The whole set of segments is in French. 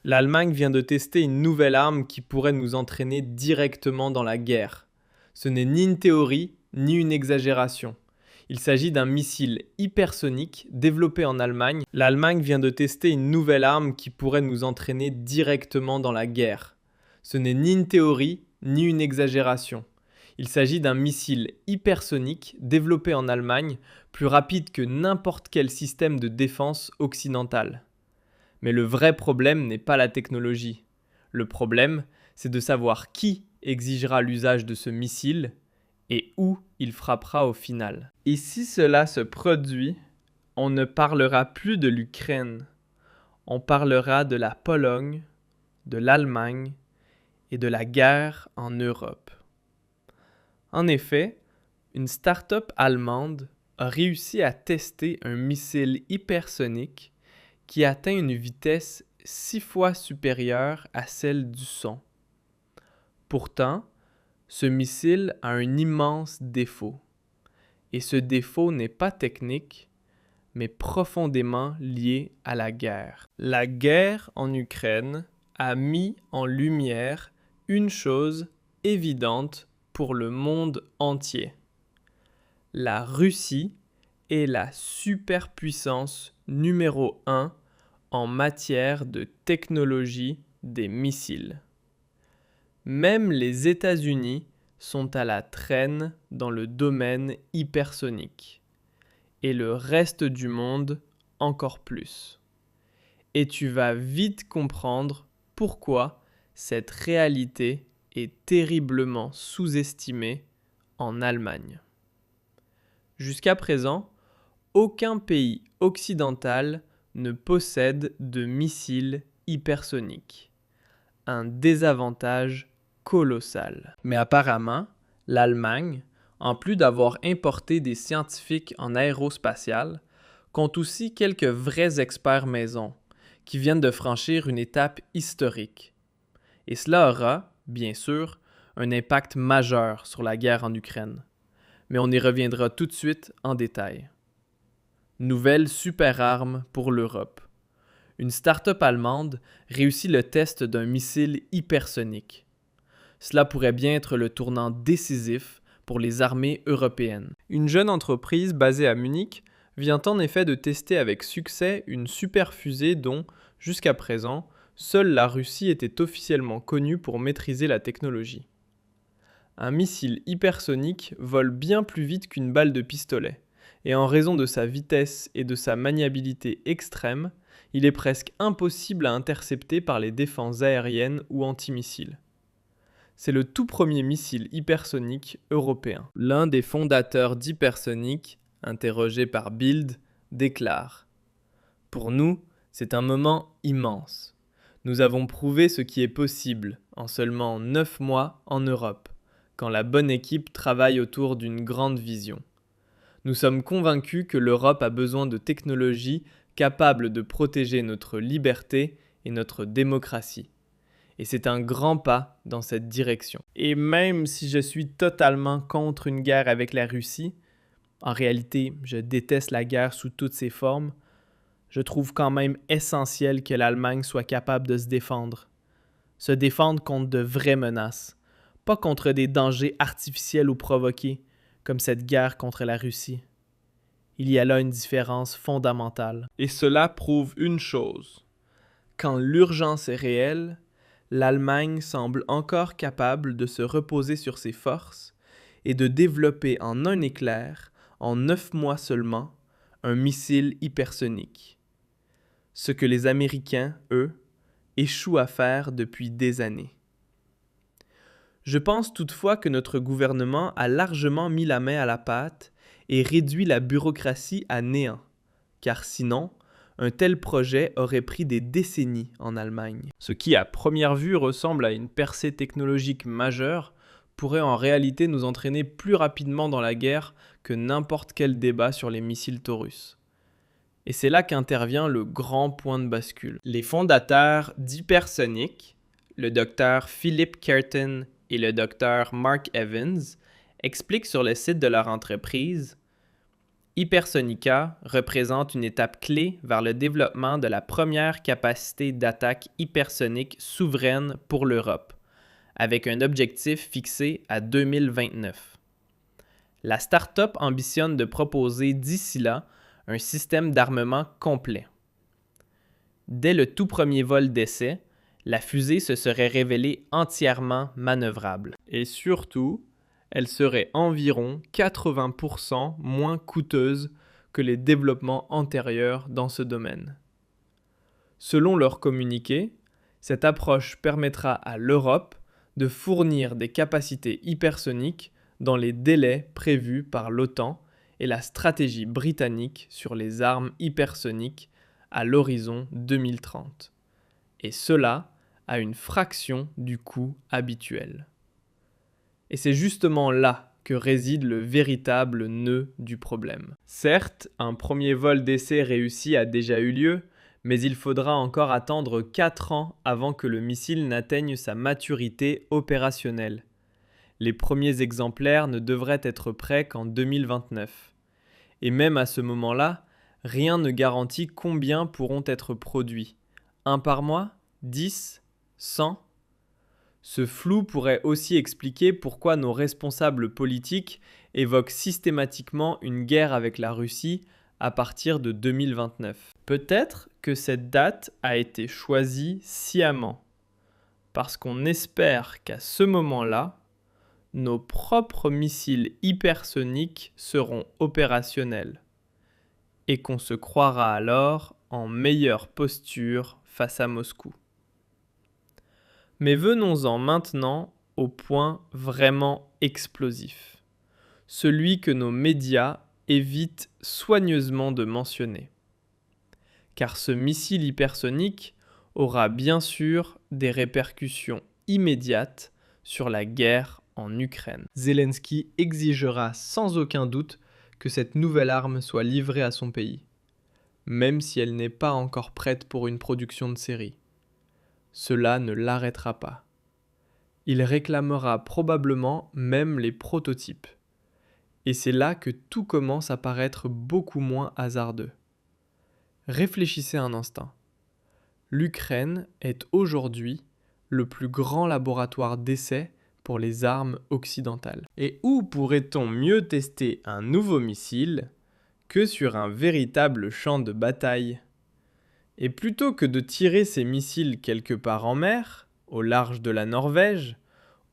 L'Allemagne vient de tester une nouvelle arme qui pourrait nous entraîner directement dans la guerre. Ce n'est ni une théorie, ni une exagération. Il s'agit d'un missile hypersonique développé en Allemagne. L'Allemagne vient de tester une nouvelle arme qui pourrait nous entraîner directement dans la guerre. Ce n'est ni une théorie, ni une exagération. Il s'agit d'un missile hypersonique développé en Allemagne, plus rapide que n'importe quel système de défense occidental. Mais le vrai problème n'est pas la technologie. Le problème, c'est de savoir qui exigera l'usage de ce missile et où il frappera au final. Et si cela se produit, on ne parlera plus de l'Ukraine. On parlera de la Pologne, de l'Allemagne et de la guerre en Europe. En effet, une start-up allemande a réussi à tester un missile hypersonique qui atteint une vitesse 6 fois supérieure à celle du son. Pourtant, ce missile a un immense défaut. Et ce défaut n'est pas technique, mais profondément lié à la guerre. La guerre en Ukraine a mis en lumière une chose évidente pour le monde entier. La Russie est la superpuissance numéro 1 en matière de technologie des missiles. Même les États-Unis sont à la traîne dans le domaine hypersonique. Et le reste du monde encore plus. Et tu vas vite comprendre pourquoi cette réalité est terriblement sous-estimée en Allemagne. Jusqu'à présent, aucun pays occidental ne possède de missiles hypersoniques. Un désavantage colossal. Mais apparemment, l'Allemagne, en plus d'avoir importé des scientifiques en aérospatial, compte aussi quelques vrais experts maison qui viennent de franchir une étape historique. Et cela aura, bien sûr, un impact majeur sur la guerre en Ukraine. Mais on y reviendra tout de suite en détail. Nouvelle super arme pour l'Europe. Une start-up allemande réussit le test d'un missile hypersonique. Cela pourrait bien être le tournant décisif pour les armées européennes. Une jeune entreprise basée à Munich vient en effet de tester avec succès une superfusée dont, jusqu'à présent, seule la Russie était officiellement connue pour maîtriser la technologie. Un missile hypersonique vole bien plus vite qu'une balle de pistolet, et en raison de sa vitesse et de sa maniabilité extrême, il est presque impossible à intercepter par les défenses aériennes ou antimissiles. C'est le tout premier missile hypersonique européen. L'un des fondateurs d'Hypersonic, interrogé par Bild, déclare « Pour nous, c'est un moment immense. Nous avons prouvé ce qui est possible en seulement 9 mois en Europe, quand la bonne équipe travaille autour d'une grande vision. Nous sommes convaincus que l'Europe a besoin de technologies capables de protéger notre liberté et notre démocratie. Et c'est un grand pas dans cette direction. Et même si je suis totalement contre une guerre avec la Russie, en réalité, je déteste la guerre sous toutes ses formes, je trouve quand même essentiel que l'Allemagne soit capable de se défendre. Se défendre contre de vraies menaces, pas contre des dangers artificiels ou provoqués, comme cette guerre contre la Russie. Il y a là une différence fondamentale. Et cela prouve une chose. Quand l'urgence est réelle, l'Allemagne semble encore capable de se reposer sur ses forces et de développer en un éclair, en 9 mois seulement, un missile hypersonique. Ce que les Américains, eux, échouent à faire depuis des années. Je pense toutefois que notre gouvernement a largement mis la main à la pâte et réduit la bureaucratie à néant, car sinon, un tel projet aurait pris des décennies en Allemagne. Ce qui, à première vue, ressemble à une percée technologique majeure, pourrait en réalité nous entraîner plus rapidement dans la guerre que n'importe quel débat sur les missiles Taurus. Et c'est là qu'intervient le grand point de bascule. Les fondateurs d'Hypersonic, le docteur Philip Curtin et le docteur Mark Evans, expliquent sur le site de leur entreprise Hypersonica représente une étape clé vers le développement de la première capacité d'attaque hypersonique souveraine pour l'Europe, avec un objectif fixé à 2029. La start-up ambitionne de proposer d'ici là un système d'armement complet. Dès le tout premier vol d'essai, la fusée se serait révélée entièrement manœuvrable. Et surtout, elle serait environ 80% moins coûteuse que les développements antérieurs dans ce domaine. Selon leur communiqué, cette approche permettra à l'Europe de fournir des capacités hypersoniques dans les délais prévus par l'OTAN et la stratégie britannique sur les armes hypersoniques à l'horizon 2030. Et cela à une fraction du coût habituel. Et c'est justement là que réside le véritable nœud du problème. Certes, un premier vol d'essai réussi a déjà eu lieu, mais il faudra encore attendre 4 ans avant que le missile n'atteigne sa maturité opérationnelle. Les premiers exemplaires ne devraient être prêts qu'en 2029. Et même à ce moment-là, rien ne garantit combien pourront être produits. 1 par mois ? 10 ? 100 ? Ce flou pourrait aussi expliquer pourquoi nos responsables politiques évoquent systématiquement une guerre avec la Russie à partir de 2029. Peut-être que cette date a été choisie sciemment, parce qu'on espère qu'à ce moment-là, nos propres missiles hypersoniques seront opérationnels et qu'on se croira alors en meilleure posture face à Moscou. Mais venons-en maintenant au point vraiment explosif, celui que nos médias évitent soigneusement de mentionner. Car ce missile hypersonique aura bien sûr des répercussions immédiates sur la guerre en Ukraine. Zelensky exigera sans aucun doute que cette nouvelle arme soit livrée à son pays, même si elle n'est pas encore prête pour une production de série. Cela ne l'arrêtera pas. Il réclamera probablement même les prototypes. Et c'est là que tout commence à paraître beaucoup moins hasardeux. Réfléchissez un instant. L'Ukraine est aujourd'hui le plus grand laboratoire d'essai pour les armes occidentales. Et où pourrait-on mieux tester un nouveau missile que sur un véritable champ de bataille ? Et plutôt que de tirer ces missiles quelque part en mer, au large de la Norvège,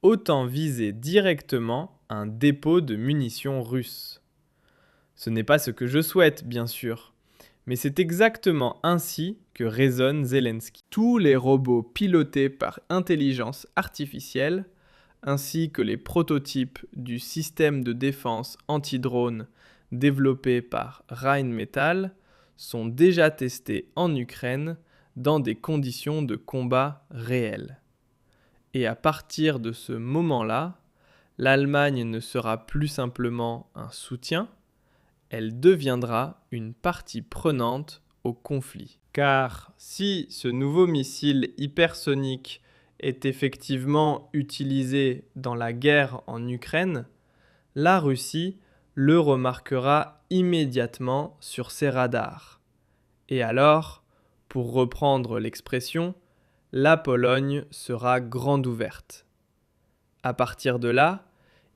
autant viser directement un dépôt de munitions russes. Ce n'est pas ce que je souhaite, bien sûr, mais c'est exactement ainsi que raisonne Zelensky. Tous les robots pilotés par intelligence artificielle, ainsi que les prototypes du système de défense anti-drone développé par Rheinmetall, sont déjà testés en Ukraine dans des conditions de combat réelles. Et à partir de ce moment-là, l'Allemagne ne sera plus simplement un soutien, elle deviendra une partie prenante au conflit. Car si ce nouveau missile hypersonique est effectivement utilisé dans la guerre en Ukraine, la Russie le remarquera immédiatement sur ses radars. Et alors, pour reprendre l'expression, la Pologne sera grande ouverte. À partir de là,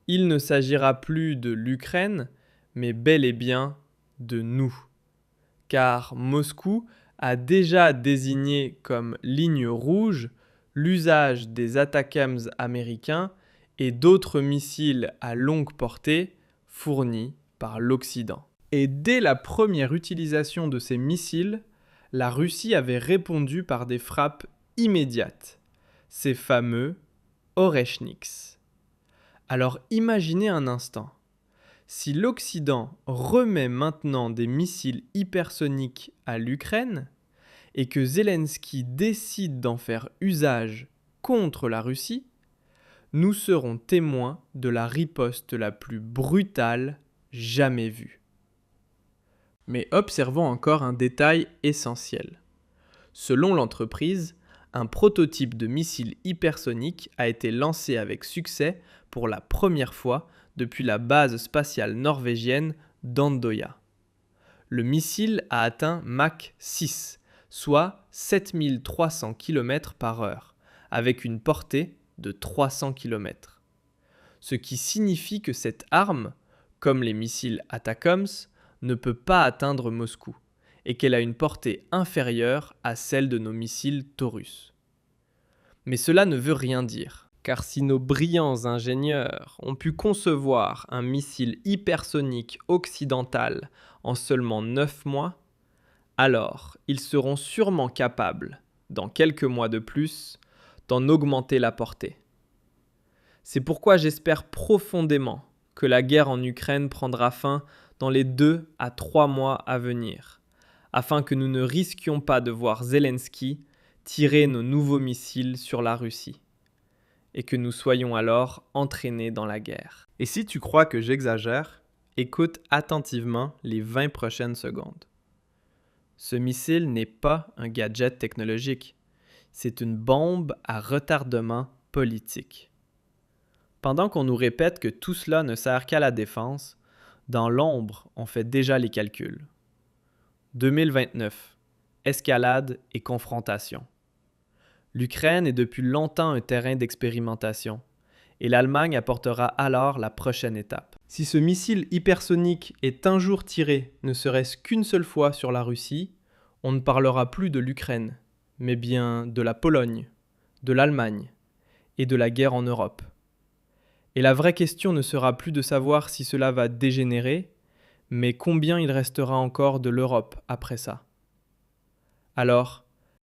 il ne s'agira plus de l'Ukraine, mais bel et bien de nous. Car Moscou a déjà désigné comme ligne rouge l'usage des ATACMS américains et d'autres missiles à longue portée fournis par l'Occident. Et dès la première utilisation de ces missiles, la Russie avait répondu par des frappes immédiates, ces fameux Oreshniki. Alors imaginez un instant, si l'Occident remet maintenant des missiles hypersoniques à l'Ukraine et que Zelensky décide d'en faire usage contre la Russie, nous serons témoins de la riposte la plus brutale jamais vue. Mais observons encore un détail essentiel. Selon l'entreprise, un prototype de missile hypersonique a été lancé avec succès pour la première fois depuis la base spatiale norvégienne d'Andøya. Le missile a atteint Mach 6, soit 7300 km/h, avec une portée de 300 km. Ce qui signifie que cette arme, comme les missiles ATACMS, ne peut pas atteindre Moscou, et qu'elle a une portée inférieure à celle de nos missiles Taurus. Mais cela ne veut rien dire, car si nos brillants ingénieurs ont pu concevoir un missile hypersonique occidental en seulement 9 mois, alors ils seront sûrement capables, dans quelques mois de plus, d'en augmenter la portée. C'est pourquoi j'espère profondément que la guerre en Ukraine prendra fin dans les 2 à 3 mois à venir, afin que nous ne risquions pas de voir Zelensky tirer nos nouveaux missiles sur la Russie, et que nous soyons alors entraînés dans la guerre. Et si tu crois que j'exagère, écoute attentivement les 20 prochaines secondes. Ce missile n'est pas un gadget technologique, c'est une bombe à retardement politique. Pendant qu'on nous répète que tout cela ne sert qu'à la défense, dans l'ombre, on fait déjà les calculs. 2029. Escalade et confrontation. L'Ukraine est depuis longtemps un terrain d'expérimentation, et l'Allemagne apportera alors la prochaine étape. Si ce missile hypersonique est un jour tiré, ne serait-ce qu'une seule fois sur la Russie, on ne parlera plus de l'Ukraine, mais bien de la Pologne, de l'Allemagne et de la guerre en Europe. Et la vraie question ne sera plus de savoir si cela va dégénérer, mais combien il restera encore de l'Europe après ça. Alors,